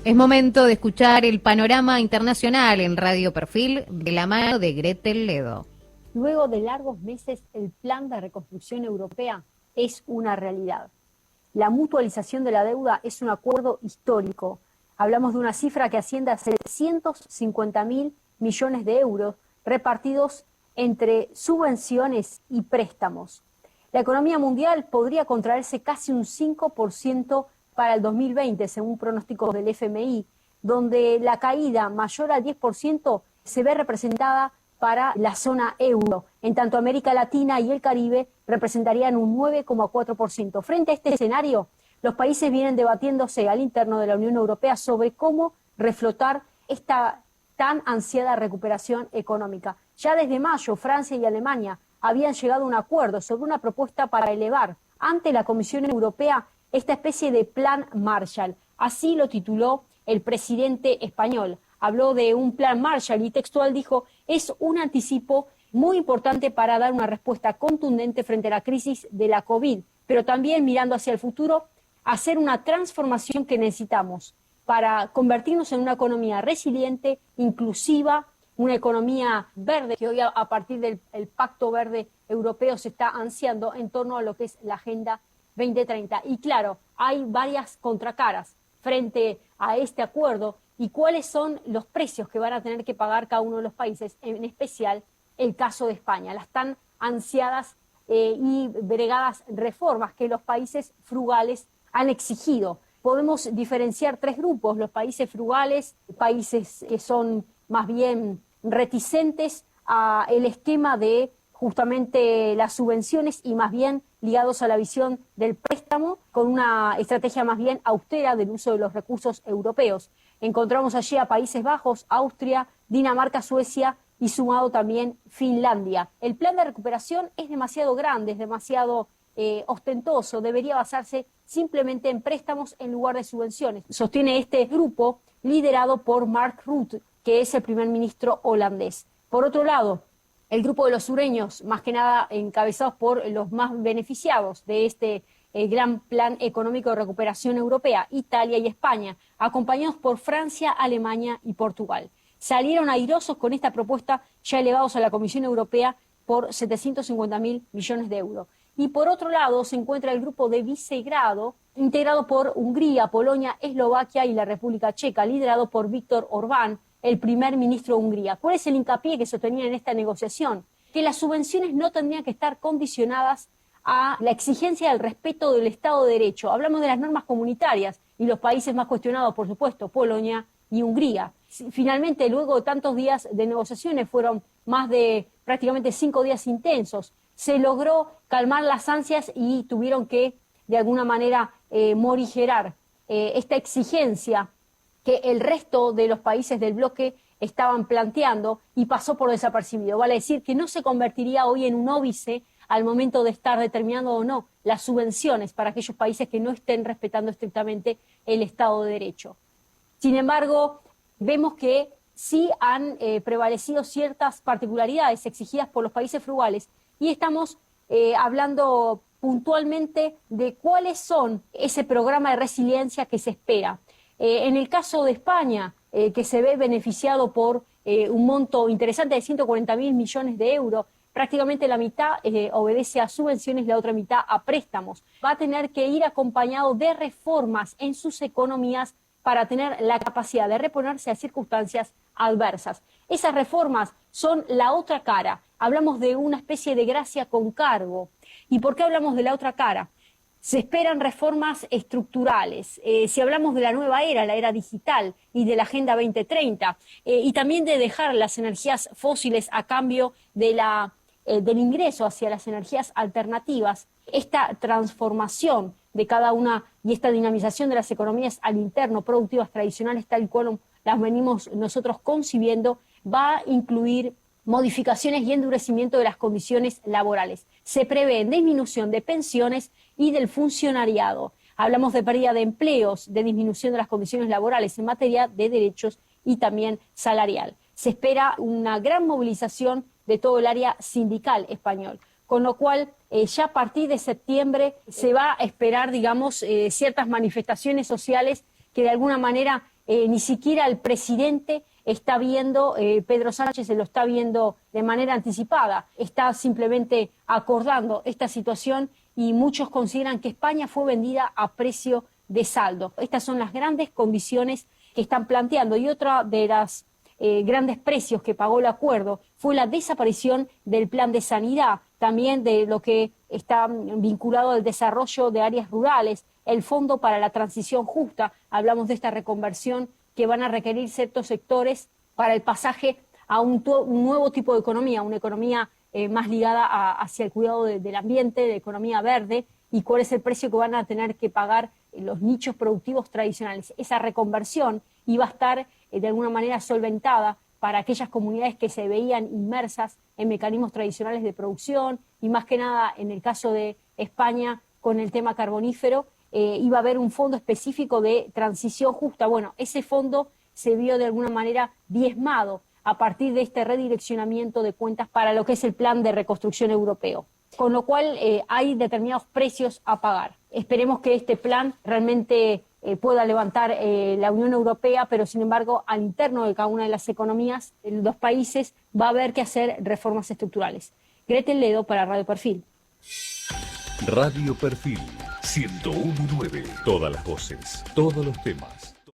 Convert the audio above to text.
Es momento de escuchar el panorama internacional en Radio Perfil de la mano de Gretel Ledo. Luego de largos meses, el plan de reconstrucción europea es una realidad. La mutualización de la deuda es un acuerdo histórico. Hablamos de una cifra que asciende a 750.000 millones de euros repartidos entre subvenciones y préstamos. La economía mundial podría contraerse casi un 5% para el 2020, según pronósticos del FMI, donde la caída mayor al 10% se ve representada para la zona euro. En tanto, América Latina y el Caribe representarían un 9,4%. Frente a este escenario, los países vienen debatiéndose al interno de la Unión Europea sobre cómo reflotar esta tan ansiada recuperación económica. Ya desde mayo, Francia y Alemania habían llegado a un acuerdo sobre una propuesta para elevar ante la Comisión Europea esta especie de plan Marshall. Así lo tituló el presidente español. Habló de un plan Marshall y textual dijo: es un anticipo muy importante para dar una respuesta contundente frente a la crisis de la COVID, pero también mirando hacia el futuro, hacer una transformación que necesitamos para convertirnos en una economía resiliente, inclusiva, una economía verde, que hoy a partir del Pacto Verde Europeo se está ansiando en torno a lo que es la Agenda 2030. Y claro, hay varias contracaras frente a este acuerdo y cuáles son los precios que van a tener que pagar cada uno de los países, en especial el caso de España, las tan ansiadas y bregadas reformas que los países frugales han exigido. Podemos diferenciar tres grupos: los países frugales, países que son más bien reticentes al esquema de justamente las subvenciones y más bien ligados a la visión del préstamo, con una estrategia más bien austera del uso de los recursos europeos. Encontramos allí a Países Bajos, Austria, Dinamarca, Suecia y sumado también Finlandia. El plan de recuperación es demasiado grande, es demasiado ostentoso, debería basarse simplemente en préstamos en lugar de subvenciones. Sostiene este grupo liderado por Mark Rutte, que es el primer ministro holandés. Por otro lado, el grupo de los sureños, más que nada encabezados por los más beneficiados de este gran plan económico de recuperación europea, Italia y España, acompañados por Francia, Alemania y Portugal. Salieron airosos con esta propuesta, ya elevados a la Comisión Europea por 750.000 millones de euros. Y por otro lado se encuentra el grupo de Visegrado, integrado por Hungría, Polonia, Eslovaquia y la República Checa, liderado por Viktor Orbán, el primer ministro de Hungría. ¿Cuál es el hincapié que sostenía en esta negociación? Que las subvenciones no tendrían que estar condicionadas a la exigencia del respeto del Estado de Derecho. Hablamos de las normas comunitarias y los países más cuestionados, por supuesto, Polonia y Hungría. Finalmente, luego de tantos días de negociaciones, fueron más de prácticamente 5 días intensos, se logró calmar las ansias y tuvieron que, de alguna manera, morigerar esta exigencia que el resto de los países del bloque estaban planteando y pasó por desapercibido. Vale decir que no se convertiría hoy en un óbice al momento de estar determinando o no las subvenciones para aquellos países que no estén respetando estrictamente el Estado de Derecho. Sin embargo, vemos que sí han prevalecido ciertas particularidades exigidas por los países frugales y estamos hablando puntualmente de cuáles son ese programa de resiliencia que se espera. En el caso de España, que se ve beneficiado por un monto interesante de 140.000 millones de euros, prácticamente la mitad obedece a subvenciones, la otra mitad a préstamos. Va a tener que ir acompañado de reformas en sus economías para tener la capacidad de reponerse a circunstancias adversas. Esas reformas son la otra cara. Hablamos de una especie de gracia con cargo. ¿Y por qué hablamos de la otra cara? Se esperan reformas estructurales. Si hablamos de la nueva era, la era digital y de la Agenda 2030, y también de dejar las energías fósiles a cambio de del ingreso hacia las energías alternativas, esta transformación de cada una y esta dinamización de las economías al interno, productivas tradicionales, tal cual las venimos nosotros concibiendo, va a incluir modificaciones y endurecimiento de las condiciones laborales. Se prevé disminución de pensiones y del funcionariado. Hablamos de pérdida de empleos, de disminución de las condiciones laborales en materia de derechos y también salarial. Se espera una gran movilización de todo el área sindical español, con lo cual ya a partir de septiembre se va a esperar, digamos, ciertas manifestaciones sociales que de alguna manera ni siquiera el presidente está viendo, Pedro Sánchez se lo está viendo de manera anticipada, está simplemente acordando esta situación y muchos consideran que España fue vendida a precio de saldo. Estas son las grandes condiciones que están planteando y otra de las grandes precios que pagó el acuerdo fue la desaparición del plan de sanidad, también de lo que está vinculado al desarrollo de áreas rurales, el Fondo para la Transición Justa, hablamos de esta reconversión que van a requerir ciertos sectores para el pasaje a un nuevo tipo de economía, una economía más ligada hacia el cuidado del ambiente, de economía verde, y cuál es el precio que van a tener que pagar los nichos productivos tradicionales. Esa reconversión iba a estar de alguna manera solventada para aquellas comunidades que se veían inmersas en mecanismos tradicionales de producción y más que nada en el caso de España con el tema carbonífero, iba a haber un fondo específico de transición justa. Bueno, ese fondo se vio de alguna manera diezmado a partir de este redireccionamiento de cuentas para lo que es el plan de reconstrucción europeo. Con lo cual hay determinados precios a pagar. Esperemos que este plan realmente pueda levantar la Unión Europea, pero sin embargo al interno de cada una de las economías de los países va a haber que hacer reformas estructurales. Gretel Ledo para Radio Perfil. Radio Perfil 101.9. Todas las voces, todos los temas.